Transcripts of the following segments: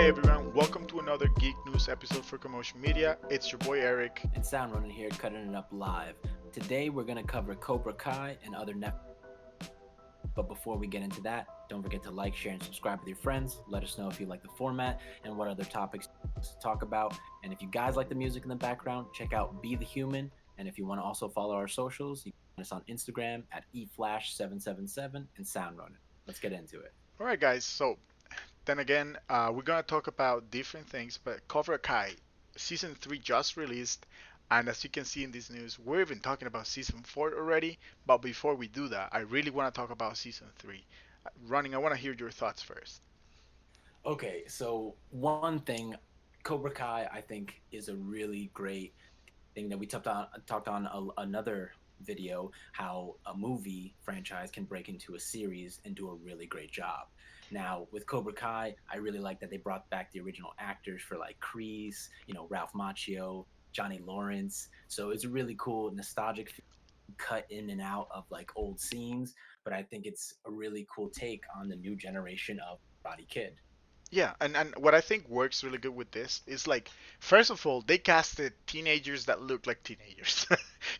Hey everyone, welcome to another Geek News episode for Commotion Media. It's your boy Eric. And Sound Ronin here, cutting it up live. Today we're going to cover Cobra Kai and other Netflix. But before we get into that, don't forget to like, share, and subscribe with your friends. Let us know if you like the format and what other topics to talk about. And if you guys like the music in the background, check out Be the Human. And if you want to also follow our socials, you can find us on Instagram at eflash777 and Sound Ronin. Let's get into it. Alright guys, so then again, we're gonna talk about different things, but Cobra Kai Season 3 just released, and as you can see in this news, we're even talking about Season 4 already, but before we do that, I really want to talk about Season 3. Running, I want to hear your thoughts first. Okay, so one thing, Cobra Kai, I think, is a really great thing that we talked on another video, how a movie franchise can break into a series and do a really great job. Now with Cobra Kai, I really like that they brought back the original actors for like Kreese, Ralph Macchio, Johnny Lawrence. So it's a really cool nostalgic cut in and out of like old scenes, but I think it's a really cool take on the new generation of Body Kid. Yeah, and what I think works really good with this is like, first of all, they casted teenagers that look like teenagers.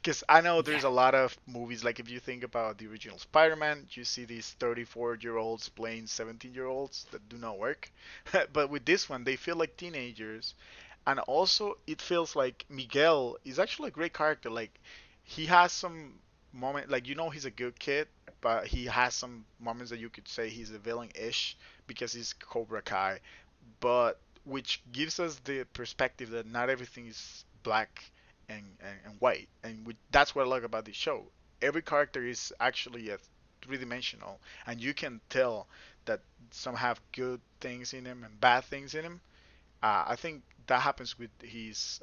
Because I know Yeah, there's a lot of movies, like if you think about the original Spider-Man, you see these 34-year-olds playing 17-year-olds that do not work. But with this one, they feel like teenagers. And also, it feels like Miguel is actually a great character. Like, he has some moment, like, he's a good kid, but he has some moments that you could say he's a villain-ish because he's Cobra Kai, but which gives us the perspective that not everything is black and white, and that's what I like about this show. Every character is actually a three-dimensional, and you can tell that some have good things in him and bad things in him. I think that happens with his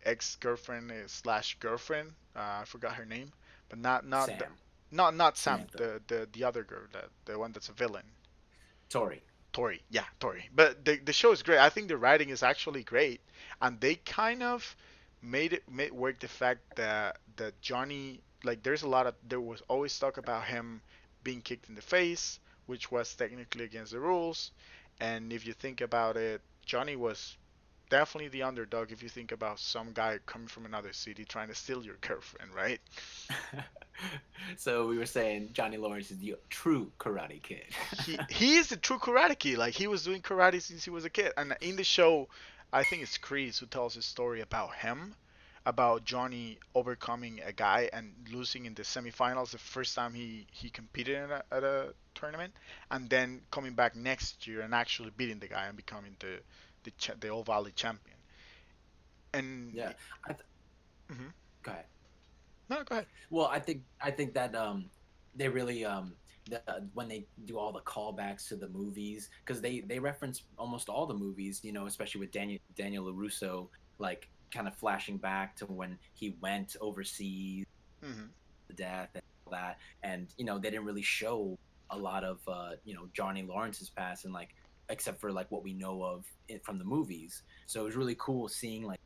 ex-girlfriend slash girlfriend. I forgot her name, but Sam, not Sam, Samantha, the other girl, the one that's a villain. Tori. Tori, yeah, Tori. But the show is great. I think the writing is actually great, and they kind of made work the fact that Johnny, like, there was always talk about him being kicked in the face, which was technically against the rules. And if you think about it, Johnny was definitely the underdog if you think about some guy coming from another city trying to steal your girlfriend, right? So we were saying Johnny Lawrence is the true Karate Kid. He is the true karate kid. Like, he was doing karate since he was a kid. And in the show, I think it's Chris who tells a story about him, about Johnny overcoming a guy and losing in the semifinals the first time he competed at a tournament, and then coming back next year and actually beating the guy and becoming the All Valley champion. And Yeah, I th- mhm. go ahead. No, go ahead. Well, I think that they really when they do all the callbacks to the movies, because they reference almost all the movies, especially with Daniel Larusso, like kind of flashing back to when he went overseas, Hmm. the death and all that, and they didn't really show a lot of Johnny Lawrence's past, and like except for like what we know of it from the movies. So it was really cool seeing like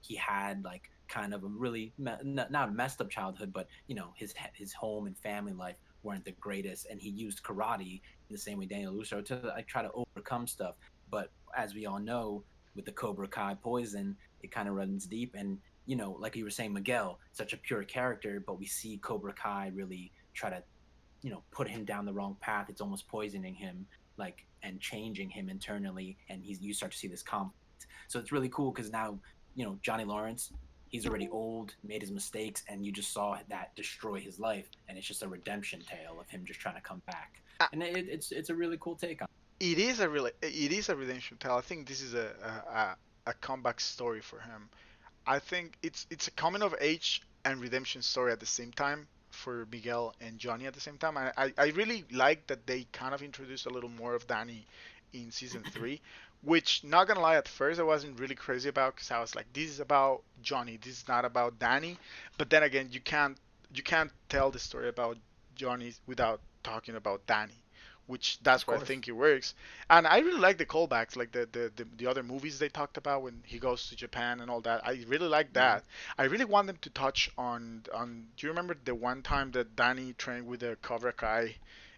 he had like kind of a really not a messed up childhood, but his home and family life weren't the greatest, and he used karate in the same way Daniel Lusso to like try to overcome stuff. But as we all know, with the Cobra Kai poison, it kind of runs deep, and like you were saying, Miguel, such a pure character, but we see Cobra Kai really try to put him down the wrong path. It's almost poisoning him, like, and changing him internally, and you start to see this conflict. So it's really cool because now Johnny Lawrence, he's already old, made his mistakes, and you just saw that destroy his life, and it's just a redemption tale of him just trying to come back, and it's a really cool take on. It is a redemption tale. I think this is a comeback story for him. I think it's a coming of age and redemption story at the same time for Miguel and Johnny at the same time. I really like that they kind of introduced a little more of Danny in season 3, which, not gonna lie, at first I wasn't really crazy about because I was like, this is about Johnny, this is not about Danny. But then again, you can't tell the story about Johnny without talking about Danny, which that's Of why I course. think it works. And I really like the callbacks, like the other movies they talked about when he goes to Japan and all that. I really like Hmm. that. I really want them to touch on. Do you remember the one time that Danny trained with a Cobra Kai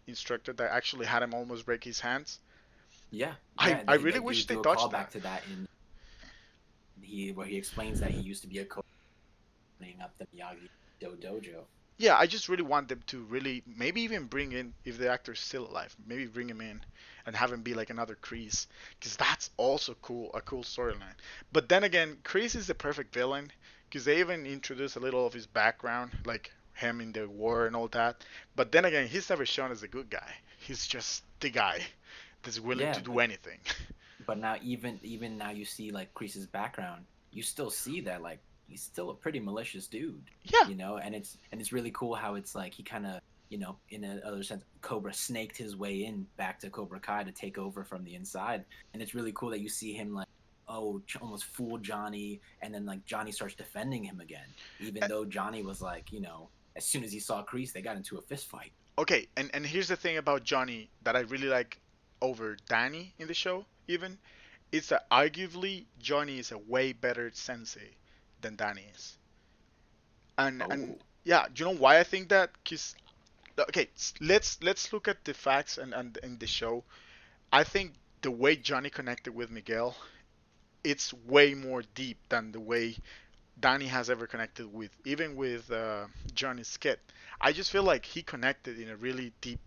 instructor that actually had him almost break his hands? Yeah, I yeah, I they really they wish they do a touched callback that. to that in he where he explains that he used to be a coach running up the Miyagi dojo. Yeah, I just really want them to really maybe even bring in, if the actor's still alive, maybe bring him in and have him be like another Kreese, because that's also cool, a cool storyline. But then again, Kreese is the perfect villain because they even introduce a little of his background, like him in the war and all that. But then again, he's never shown as a good guy. He's just the guy that's willing Yeah, to do anything. but now even now you see like Kreese's background, you still see that like he's still a pretty malicious dude, Yeah, and it's really cool how it's like he kind of in another sense Cobra snaked his way in back to Cobra Kai to take over from the inside, and it's really cool that you see him like almost fool Johnny, and then like Johnny starts defending him again, even though Johnny was like as soon as he saw Kreese they got into a fist fight. okay, and here's the thing about Johnny that I really like over Danny in the show, even, is that arguably Johnny is a way better sensei than Danny is. And Oh, yeah, do you know why I think that? Cause okay, let's look at the facts and in the show. I think the way Johnny connected with Miguel, it's way more deep than the way Danny has ever connected with, even with Johnny's kid. I just feel like he connected in a really deep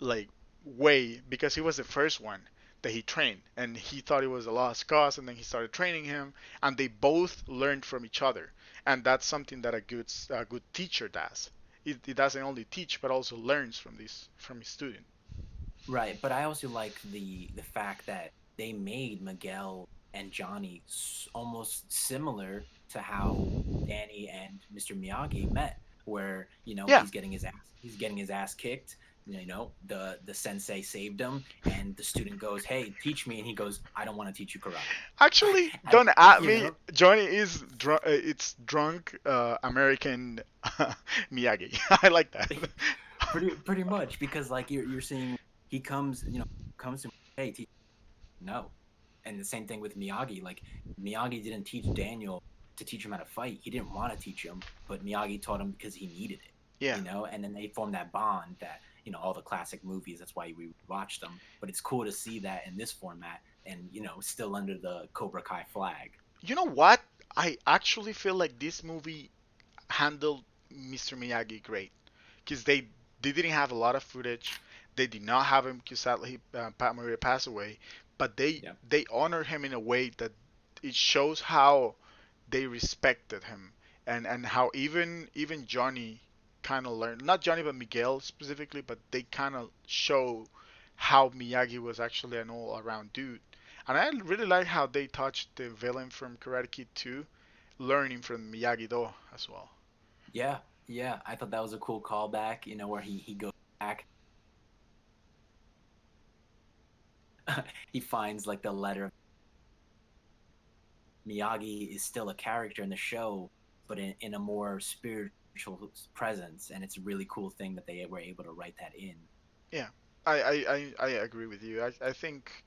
like way because he was the first one that he trained and he thought it was a lost cause, and then he started training him, and they both learned from each other, and that's something that a good teacher does. It doesn't only teach but also learns from his student. right, but I also like the fact that they made Miguel and Johnny almost similar to how Danny and Mr. Miyagi met, where Yeah, he's getting his ass kicked. The sensei saved him, and the student goes, "Hey, teach me," and he goes, "I don't want to teach you karate." actually, And don't at you me. know, Johnny is it's drunk American Miyagi. I like that. pretty much because like you're seeing he comes to hey teach no, and the same thing with Miyagi. Like Miyagi didn't teach Daniel to teach him how to fight. He didn't want to teach him, but Miyagi taught him because he needed it. Yeah. And then they formed that bond that all the classic movies. That's why we watched them. But it's cool to see that in this format, and still under the Cobra Kai flag. You know what? I actually feel like this movie handled Mr. Miyagi great because they didn't have a lot of footage. They did not have him because sadly Pat Morita passed away, but they Yeah, they honor him in a way that it shows how they respected him, and how even Johnny kind of learned, not Johnny but Miguel specifically, but they kind of show how Miyagi was actually an all-around dude. And I really like how they touched the villain from Karate Kid 2, learning from Miyagi-Do as well. yeah, yeah. I thought that was a cool callback. Where he goes back, he finds like the letter. Miyagi is still a character in the show, but in a more spiritual presence, and it's a really cool thing that they were able to write that in. Yeah, I agree with you. I think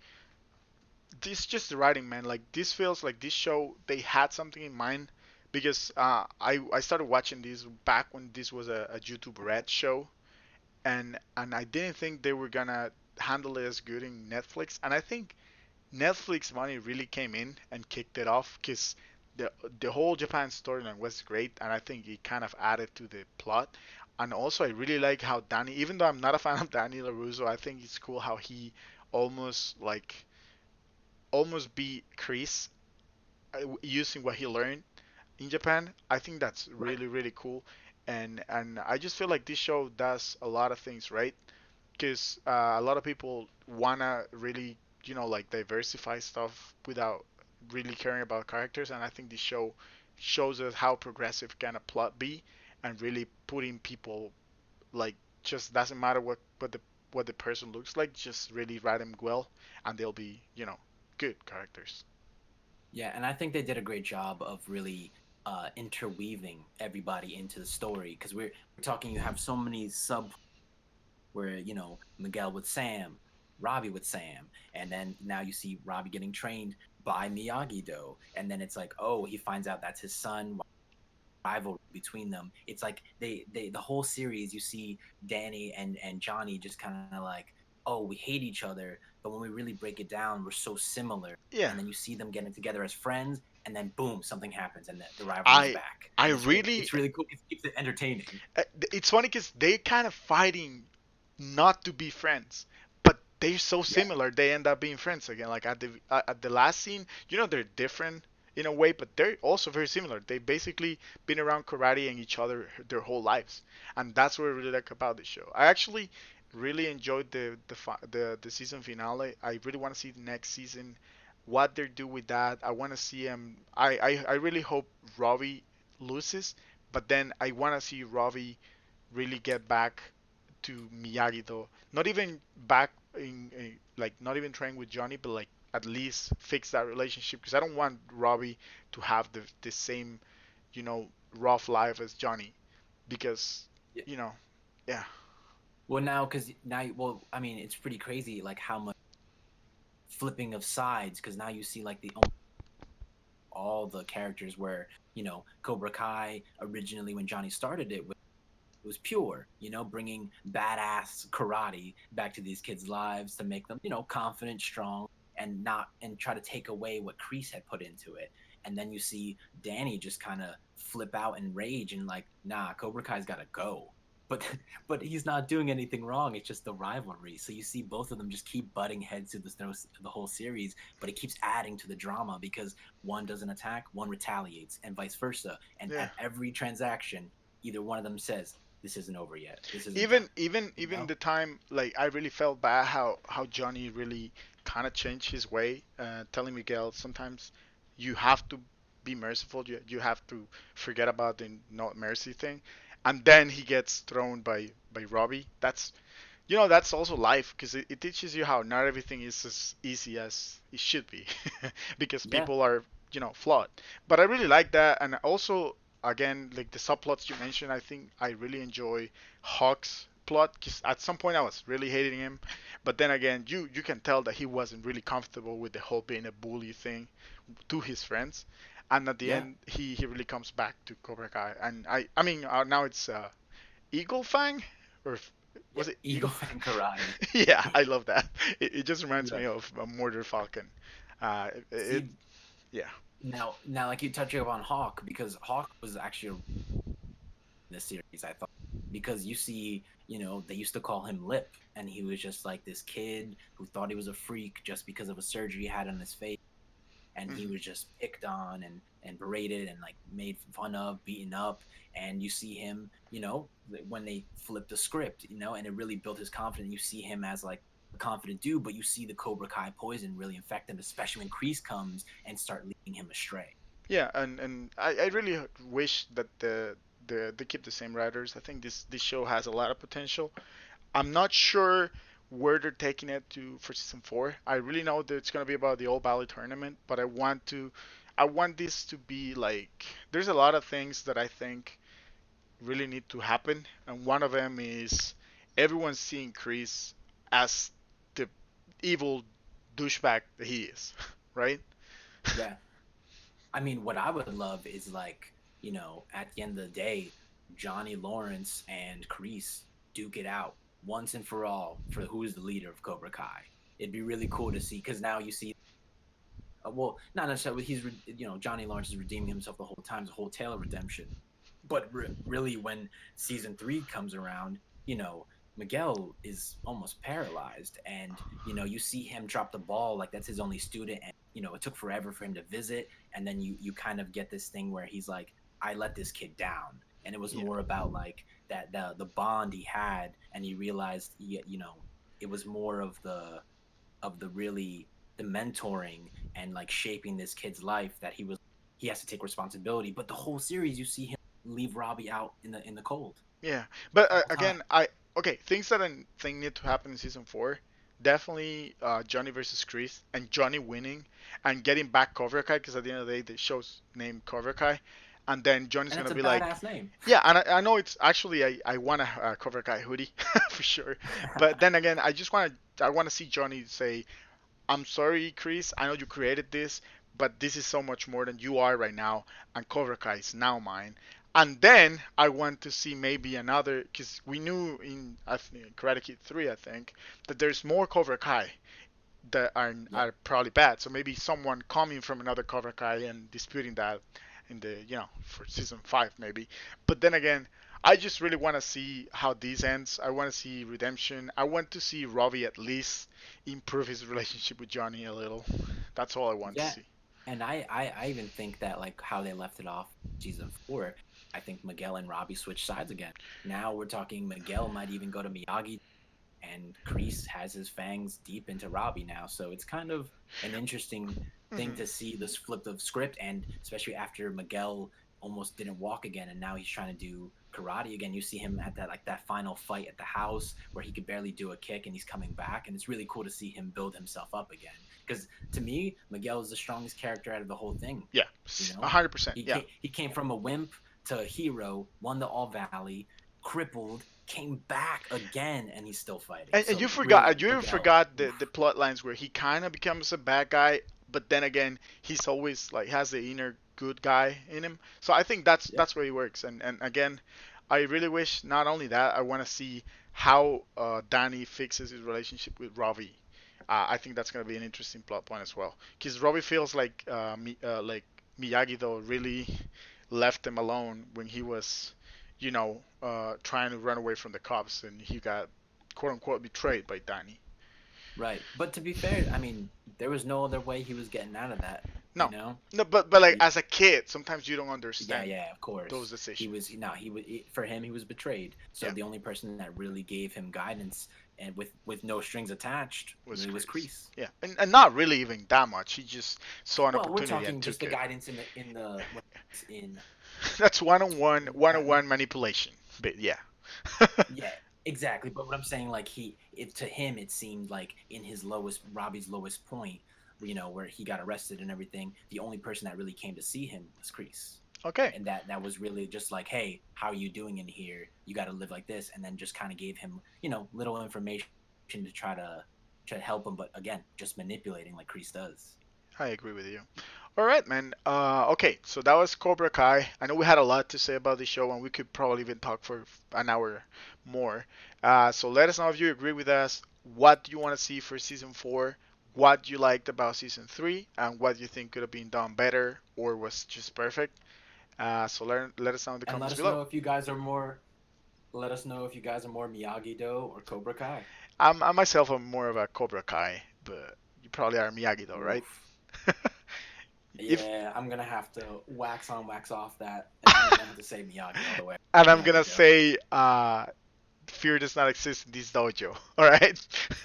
this just the writing, man. Like this feels like this show they had something in mind because I started watching this back when this was a YouTube Red show, and I didn't think they were gonna handle it as good in Netflix, and I think Netflix money really came in and kicked it off because the whole Japan storyline was great, and I think it kind of added to the plot. And also, I really like how Danny, even though I'm not a fan of Danny LaRusso, I think it's cool how he almost like almost beat Chris using what he learned in Japan. I think that's Right. really cool, and I just feel like this show does a lot of things right because a lot of people wanna really like diversify stuff without really caring about characters, and I think this show shows us how progressive can a plot be and really putting people like just doesn't matter what the person looks like, just really write them well and they'll be good characters. Yeah, and I think they did a great job of really interweaving everybody into the story because we're talking. You have so many sub where Miguel with Sam, Robbie with Sam, and then now you see Robbie getting trained by Miyagi Do, and then it's like, oh, he finds out that's his son. Rivalry between them. It's like the whole series. You see Danny and Johnny just kind of like oh, we hate each other, but when we really break it down, we're so similar. Yeah, And then you see them getting together as friends, and then boom, something happens, and the rivalry's I back, I and really it's really cool. It keeps it entertaining. it's funny because they kind of fighting not to be friends, but they're so Yeah, similar. They end up being friends again. Like at the last scene, they're different in a way, but they're also very similar. They basically been around karate and each other their whole lives, and that's what I really like about the show. I actually really enjoyed the season finale. I really want to see the next season, what they do with that. I want to see him. I really hope Robbie loses, but then I want to see Robbie really get back to Miyagi though. Not even back in like not even train with Johnny, but like at least fix that relationship because I don't want Robbie to have the same, you know, rough life as Johnny because, yeah. you know, yeah. Well, now because now, well, I mean, it's pretty crazy, like how much flipping of sides. Because now you see like the all the characters where Cobra Kai originally when Johnny started it was pure, bringing badass karate back to these kids' lives to make them, confident, strong, and not and try to take away what Kreese had put into it. And then you see Danny just kind of flip out and rage and like, nah, Cobra Kai's got to go. But but he's not doing anything wrong. It's just the rivalry. So you see both of them just keep butting heads through the whole series, but it keeps adding to the drama because one doesn't attack, one retaliates, and vice versa. And Yeah. at every transaction, either one of them says, this isn't over yet. This isn't done. Even the time like I really felt bad how Johnny really kind of changed his way, telling Miguel sometimes you have to be merciful. You have to forget about the not mercy thing, and then he gets thrown by Robbie. That's also life because it teaches you how not everything is as easy as it should be because Yeah, people are flawed. But I really like that, and also again like the subplots you mentioned, I think I really enjoy Hawk's plot because at some point I was really hating him, but then again you can tell that he wasn't really comfortable with the whole being a bully thing to his friends, and at the yeah, end he really comes back to Cobra Kai, and I mean now it's Eagle Fang or yeah. was it Eagle Eagle? Fan Karate. Yeah, I love that. It just reminds Yeah. me of Murder Falcon. It See yeah. now, like you touching upon Hawk because Hawk was actually a this series, I thought, because you see, they used to call him Lip, and he was just like this kid who thought he was a freak just because of a surgery he had on his face, and he Hmm. was just picked on and berated and like made fun of, beaten up, and you see him, when they flip the script, and it really built his confidence. You see him as like a confident dude, but you see the Cobra Kai poison really infect him, especially when Kreese comes and start leading him astray. Yeah, and I really wish that they keep the same writers. I think this show has a lot of potential. I'm not sure where they're taking it to for season 4. I really know that it's gonna be about the All Valley tournament, but I want this to be like there's a lot of things that I think really need to happen, and one of them is everyone seeing Chris as the evil douchebag that he is, right? Yeah. I mean, what I would love is like, at the end of the day, Johnny Lawrence and Kreese duke it out once and for all for who's the leader of Cobra Kai. It'd be really cool to see because now you see, well, not necessarily Johnny Lawrence is redeeming himself the whole time, the whole tale of redemption. But really, when season three comes around, Miguel is almost paralyzed, and you see him drop the ball like that's his only student, and it took forever for him to visit, and then you kind of get this thing where he's like, I let this kid down, and it was Yeah. more about like that the bond he had, and he realized it was more of the really the mentoring and like shaping this kid's life that he has to take responsibility. But the whole series, you see him leave Robbie out in the cold Yeah, but the whole time. again, okay, things that I think need to happen in season 4. Definitely Johnny versus Chris and Johnny winning and getting back Cobra Kai because at the end of the day the show's named Cobra Kai, and then Johnny's And it's gonna a be like, badass name. yeah, and I know it's actually I want a Cobra Kai hoodie for sure, but then again I want to see Johnny say, I'm sorry, Chris. I know you created this, but this is so much more than you are right now, and Cobra Kai is now mine. And then I want to see maybe another, because we knew in I think Karate Kid 3, I think, that there's more Cobra Kai that Yep. are probably bad. So maybe someone coming from another Cobra Kai and disputing that in the for season 5 maybe. But then again, I just really want to see how this ends. I want to see redemption. I want to see Robbie at least improve his relationship with Johnny a little. That's all I want to Yeah, see. and I even think that like how they left it off season 4, I think Miguel and Robbie switched sides again. Now we're talking Miguel might even go to Miyagi, and Kreese has his fangs deep into Robbie now. So it's kind of an interesting thing Hmm. to see this flip of script, and especially after Miguel almost didn't walk again, and now he's trying to do karate again. You see him at that final fight at the house where he could barely do a kick, and he's coming back, and it's really cool to see him build himself up again. Because to me, Miguel is the strongest character out of the whole thing. Yeah, You know, 100%. Yeah. he came from a wimp to a hero, won the All Valley, crippled, came back again, and he's still fighting. And So you really, forgot, you even Miguel, forgot oof, the plot lines where he kind of becomes a bad guy, but then again, he's always like has the inner good guy in him. So I think yeah, that's where he works. And again, I really wish not only that, I want to see how Danny fixes his relationship with Robbie. I think that's gonna be an interesting plot point as well, because Robbie feels like Miyagi though really left him alone when he was, trying to run away from the cops, and he got quote unquote betrayed by Danny. right. But to be fair, I mean, there was no other way he was getting out of that. You No, know, no, but like he, as a kid, sometimes you don't yeah, understand yeah, of those course. He was decisions. no, he was for him. He was betrayed. So Yeah, the only person that really gave him guidance and with no strings attached was really was Chris. Kreese. Yeah, and not really even that much. He just saw an Well, we're opportunity and talking just took the it. guidance in the when he's in That's one on that one manipulation. But yeah. yeah, exactly. But what I'm saying, like to him, it seemed like in his lowest, Robbie's lowest point, where he got arrested and everything, the only person that really came to see him was Kreese, Okay. and that was really just like, hey, how are you doing in here? You got to live like this, and then just kind of gave him, little information to try to help him, but again, just manipulating like Kreese does. I agree with you. All right, man. Okay, so that was Cobra Kai. I know we had a lot to say about the show, and we could probably even talk for an hour more. So let us know if you agree with us. What do you want to see for season 4? What you liked about season 3, and what you think could have been done better or was just perfect. So let us know in the And let comments us below. know if you guys are more. Let us know if you guys are more Miyagi Do or Cobra Kai. I myself am more of a Cobra Kai, but you probably are Miyagi though, right? Oof. if Yeah, I'm gonna have to wax on, wax off that, and I'm gonna have to say Miyagi all the way. and I'm gonna Miyagi Do. say fear does not exist in this dojo. All right.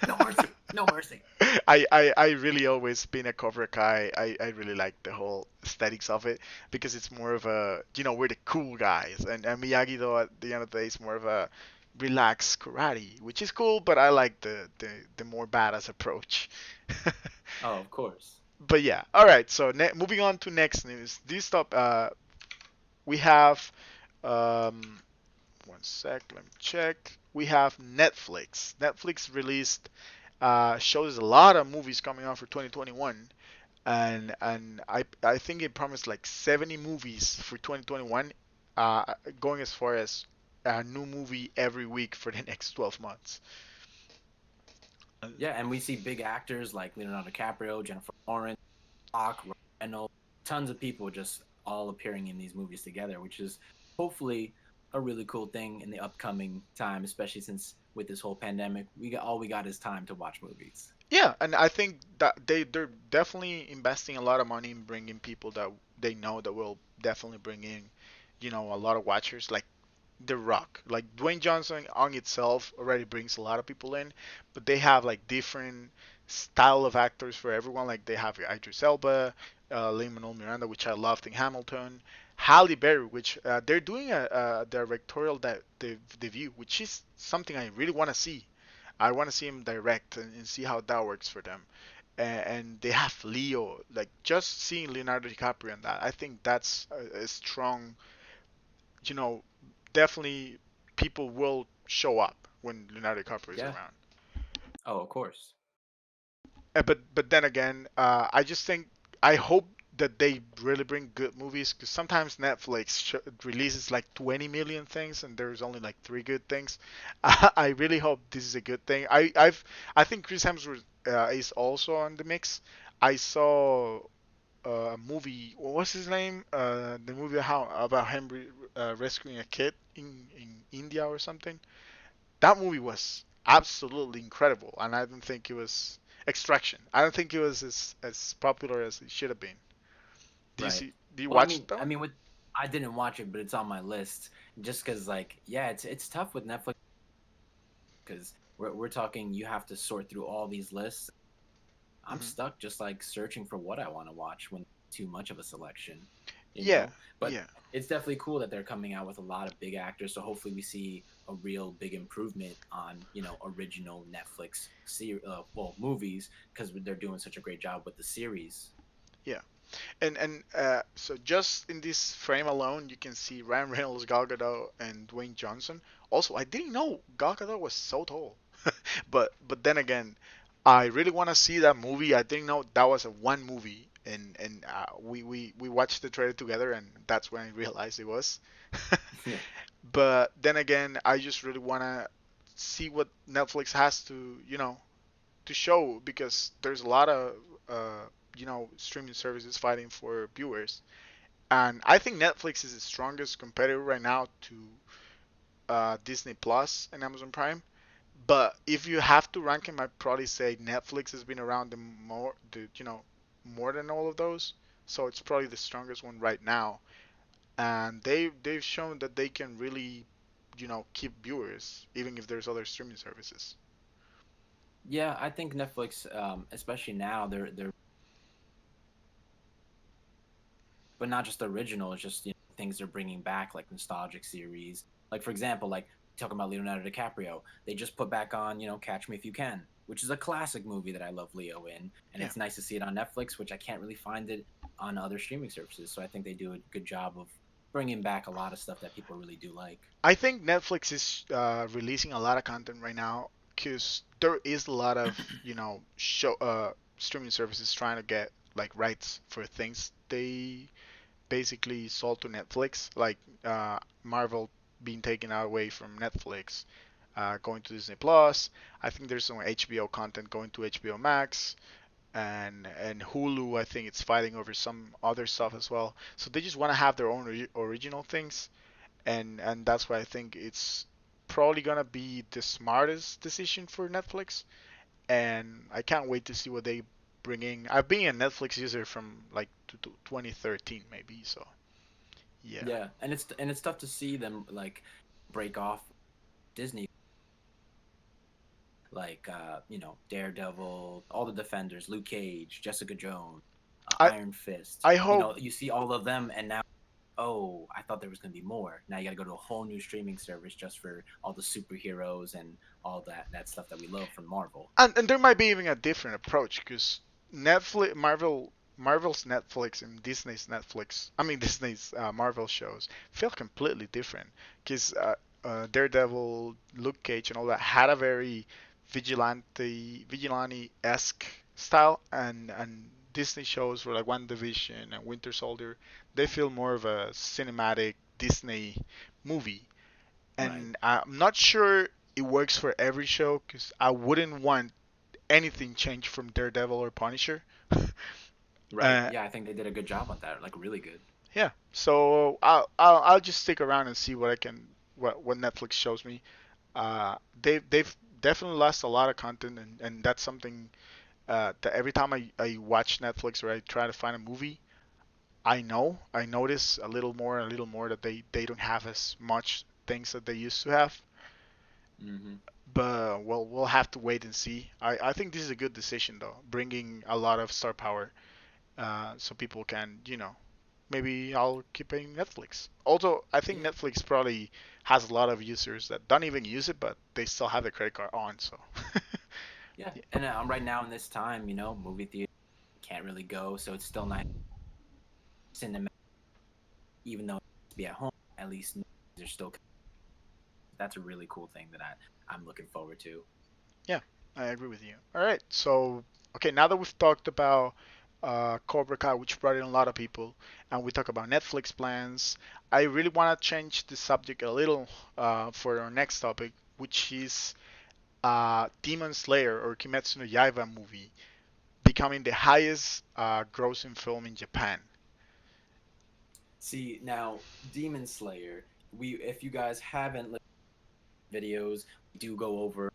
No mercy. No mercy. I really always been a Cobra Kai. I really like the whole aesthetics of it because it's more of a we're the cool guys, and Miyagi though at the end of the day is more of a relaxed karate, which is cool, but I like the more badass approach. Oh, of course. But yeah, all right. So moving on to next news. This top we have um, one sec. Let me check. We have Netflix. Netflix released shows a lot of movies coming out for 2021, and I think it promised like 70 movies for 2021, uh, going as far as a new movie every week for the next 12 months. Uh, Yeah, and we see big actors like Leonardo DiCaprio, Jennifer Lawrence, Rock, Ryan Reynolds, tons of people just all appearing in these movies together, which is hopefully a really cool thing in the upcoming time, especially since with this whole pandemic, we got is time to watch movies. Yeah, and I think that they're definitely investing a lot of money in bringing people that they know that will definitely bring in, a lot of watchers. Like The Rock. Like Dwayne Johnson on itself already brings a lot of people in, but they have like different style of actors for everyone. Like they have Idris Elba, Lin-Manuel Miranda, which I loved in Hamilton, Halle Berry, which they're doing a directorial that the debut, which is something I really want to see. I want to see him direct and see how that works for them. And they have Leo, like just seeing Leonardo DiCaprio in that, I think that's a strong, you know, definitely people will show up when Leonardo DiCaprio is Yeah. around. Oh, of course. But then again, I just think I hope that they really bring good movies, because sometimes Netflix releases like 20 million things and there's only like three good things. I really hope this is a good thing. I think Chris Hemsworth is also on the mix. I saw a movie. What was his name? The movie how about him rescuing a kid in India or something. That movie was absolutely incredible, and I don't think it was Extraction. I don't think it was as popular as it should have been. Do you Right. see? Do you Well, watch that I one? mean, with I didn't watch it, but it's on my list just because, like, yeah, it's tough with Netflix because we're talking. You have to sort through all these lists. I'm Hmm. stuck just like searching for what I want to watch when too much of a selection, you Yeah, know. But yeah, it's definitely cool that they're coming out with a lot of big actors. So hopefully we see a real big improvement on original Netflix movies because they're doing such a great job with the series. yeah. And so just in this frame alone, you can see Ryan Reynolds, Gal Gadot, and Dwayne Johnson. Also, I didn't know Gal Gadot was so tall. But then again, I really want to see that movie. I didn't know that was a one movie, and we watched the trailer together, and that's when I realized it was. Yeah. But then again, I just really want to see what Netflix has to show, because there's a lot of streaming services fighting for viewers, and I think Netflix is the strongest competitor right now to Disney Plus and Amazon Prime. But if you have to rank them, I'd probably say Netflix has been around more than all of those. So it's probably the strongest one right now, and they've shown that they can really, keep viewers even if there's other streaming services. Yeah, I think Netflix, especially now, they're but not just the original. It's just things they're bringing back, like nostalgic series. Like for example, like talking about Leonardo DiCaprio, they just put back on Catch Me If You Can, which is a classic movie that I love Leo in, and Yeah. it's nice to see it on Netflix, which I can't really find it on other streaming services. So I think they do a good job of bringing back a lot of stuff that people really do like. I think Netflix is releasing a lot of content right now because there is a lot of show streaming services trying to get like rights for things they basically sold to Netflix, like Marvel being taken away from Netflix, going to Disney Plus. I think there's some HBO content going to HBO Max, and Hulu. I think it's fighting over some other stuff as well. So they just want to have their own original things, and that's why I think it's probably gonna be the smartest decision for Netflix. And I can't wait to see what they bring in. I've been a Netflix user from like 2013 maybe, so yeah. Yeah, and it's tough to see them like break off Disney, like Daredevil, all the Defenders, Luke Cage, Jessica Jones, I Iron Fist. I hope. You see all of them, and now, oh, I thought there was gonna be more. Now you got to go to a whole new streaming service just for all the superheroes and all that stuff that we love from Marvel. And there might be even a different approach, because Marvel's Netflix and Disney's Netflix, I mean Disney's Marvel shows feel completely different. Because Daredevil, Luke Cage, and all that had a very vigilante-esque style, and Disney shows were like WandaVision and Winter Soldier. They feel more of a cinematic Disney movie, Right. and I'm not sure it works for every show, because I wouldn't want anything changed from Daredevil or Punisher. Right. uh, Yeah, I think they did a good job on that. Like really good. yeah, so I'll just stick around and see what Netflix shows me. They've definitely lost a lot of content, and that's something that every time I watch Netflix or I try to find a movie, I notice a little more that they don't have as much things that they used to have. Hmm. But well, we'll have to wait and see. I think this is a good decision though, bringing a lot of star power, so people can, maybe I'll keep paying Netflix. Although I think Yeah. Netflix probably has a lot of users that don't even use it, but they still have the credit card on. So Yeah. yeah, And right now in this time, movie theater can't really go, so it's still nice cinema, even though it's be at home. At least they're still. That's a really cool thing that I'm looking forward to. yeah, I agree with you. All right, so okay, now that we've talked about Cobra Kai, which brought in a lot of people, and we talk about Netflix plans. I really want to change the subject a little for our next topic, which is Demon Slayer or Kimetsu no Yaiba movie becoming the highest grossing film in Japan. See now, Demon Slayer. We, if you guys haven't listened to videos, we do go over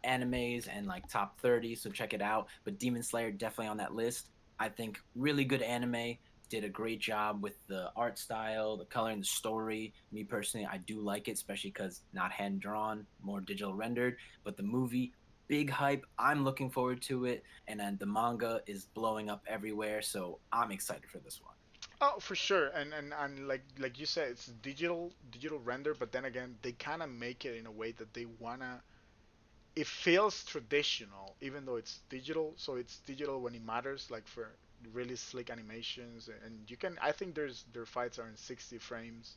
animes and like top 30, so check it out. But Demon Slayer definitely on that list. I think really good anime. Did a great job with the art style, the coloring, the story. Me personally, I do like it, especially because not hand drawn, more digital rendered. But the movie, big hype. I'm looking forward to it, and then the manga is blowing up everywhere. So I'm excited for this one. Oh, for sure, and like you said, it's digital render, but then again, they kind of make it in a way that they wanna. It feels traditional, even though it's digital. So it's digital when it matters, like for really slick animations, and you can. I think their fights are in 60 frames,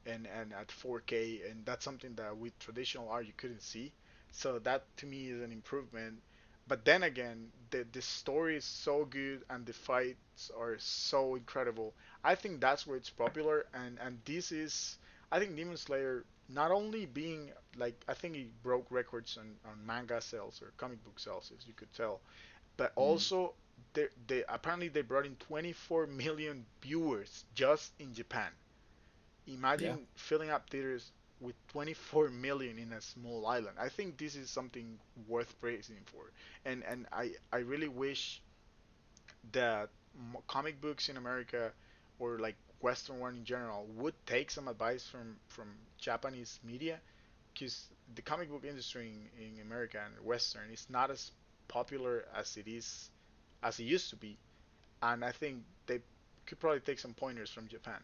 and at 4K, and that's something that with traditional art you couldn't see. So that to me is an improvement. But then again, the story is so good and the fights are so incredible. I think that's where it's popular, and this is I think Demon Slayer not only being like I think it broke records on manga sales or comic book sales, as you could tell, but Mm, also they apparently they brought in 24 million viewers just in Japan. yeah. Imagine filling up theaters with 24 million in a small island. I think this is something worth praising for. And I really wish that comic books in America or like Western one in general would take some advice from Japanese media because the comic book industry in America and Western is not as popular as it used to be. And I think they could probably take some pointers from Japan.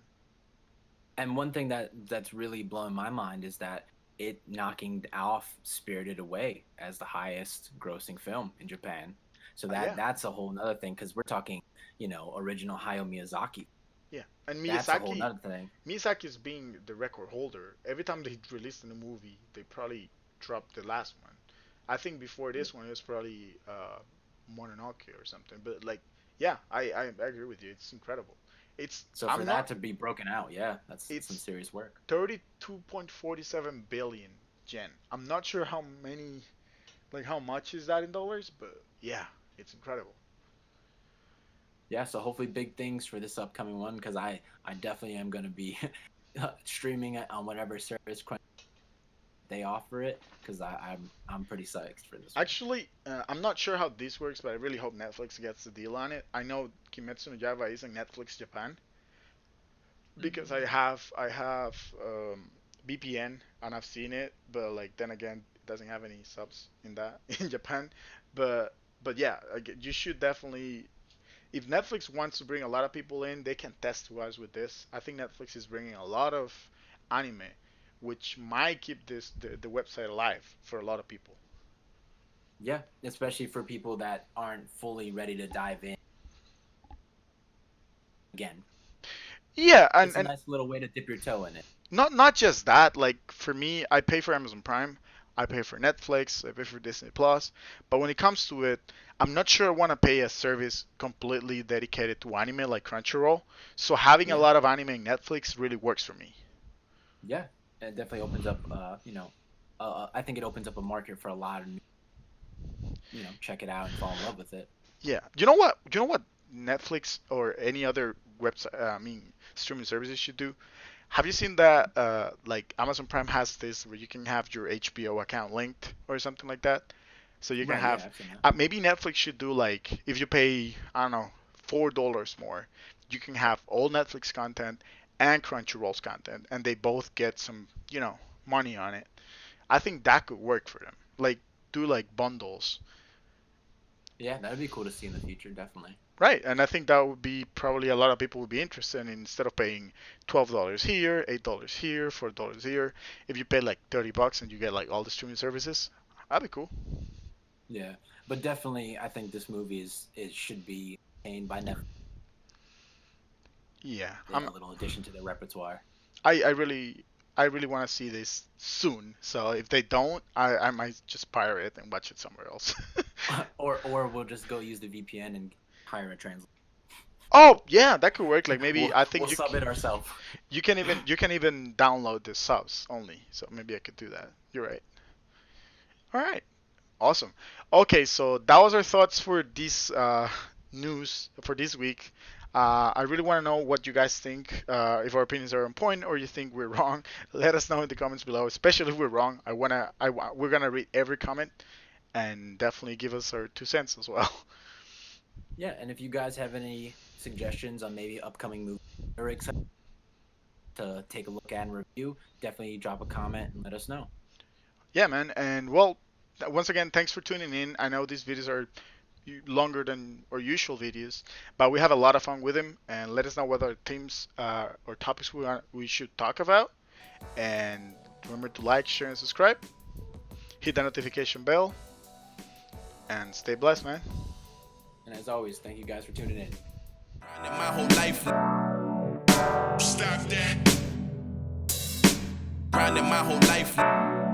And one thing that's really blowing my mind is that it knocking off Spirited Away as the highest grossing film in Japan. So Yeah. that's a whole nother thing because we're talking, original Hayao Miyazaki. Yeah, and That's a whole nother thing. Miyazaki is being the record holder. Every time they release a new movie, they probably drop the last one. I think before Yeah. this one it was probably Mononoke or something. But like, yeah, I agree with you. It's incredible. It's So for I'm that not. to be broken out, yeah, that's some It's serious work. 32.47 billion yen. I'm not sure how many, like how much is that in dollars, but yeah, it's incredible. Yeah, so hopefully big things for this upcoming one because I definitely am going to be streaming it on whatever service they offer it because I'm pretty psyched for this one. Actually, I'm not sure how this works, but I really hope Netflix gets the deal on it. I know Kimetsu no Yaiba is in Netflix Japan because Mm. I have VPN and I've seen it, but like then again, it doesn't have any subs in that in Japan. But but yeah, you should definitely. If Netflix wants to bring a lot of people in, they can test to us with this. I think Netflix is bringing a lot of anime, which might keep the website alive for a lot of people. Yeah, especially for people that aren't fully ready to dive in again. Yeah, It's a and nice little way to dip your toe in it. not just that. Like for me, I pay for Amazon Prime, I pay for Netflix, I pay for Disney Plus. But when it comes to it, I'm not sure I want to pay a service completely dedicated to anime like Crunchyroll. So having a Yeah, lot of anime in Netflix really works for me. yeah, it definitely opens up. I think it opens up a market for a lot of check it out and fall in love with it. Yeah. You know what? You know what Netflix or any other website, I mean, streaming services should do? Have you seen that? Like Amazon Prime has this where you can have your HBO account linked or something like that. So you can Right? Yeah, have I've seen that. maybe Netflix should do like if you pay I don't know $4 more, you can have all Netflix content and Crunchyroll's content, and they both get some money on it. I think that could work for them. Like do like bundles. Yeah, that'd be cool to see in the future. Definitely. Right, and I think that would be probably a lot of people would be interested in instead of paying $12 here, $8 here, $4 here. If you pay like $30 and you get like all the streaming services, that'd be cool. Yeah, but definitely, I think this movie is it should be maintained by Netflix. Yeah, A little addition to their repertoire. I I really want to see this soon. So if they don't, I might just pirate it and watch it somewhere else. or we'll just go use the VPN and hire a translator. Oh yeah, that could work. Like maybe we'll I we'll think sub it ourselves. you can even download the subs only. So maybe I could do that. You're right. All right. Awesome. Okay, so that was our thoughts for this news for this week. I really want to know what you guys think. If our opinions are on point or you think we're wrong, let us know in the comments below. Especially if we're wrong, we're gonna read every comment and definitely give us our 2 cents as well. Yeah, and if you guys have any suggestions on maybe upcoming movies or excited to take a look at and review, definitely drop a comment and let us know. Yeah, man. And well, once again, thanks for tuning in. I know these videos are longer than our usual videos, but we have a lot of fun with them. And let us know what other themes or topics we should talk about. And remember to like, share, and subscribe. Hit the notification bell. And stay blessed, man. And as always, thank you guys for tuning in. My whole life. Stop that. Grinding my whole life.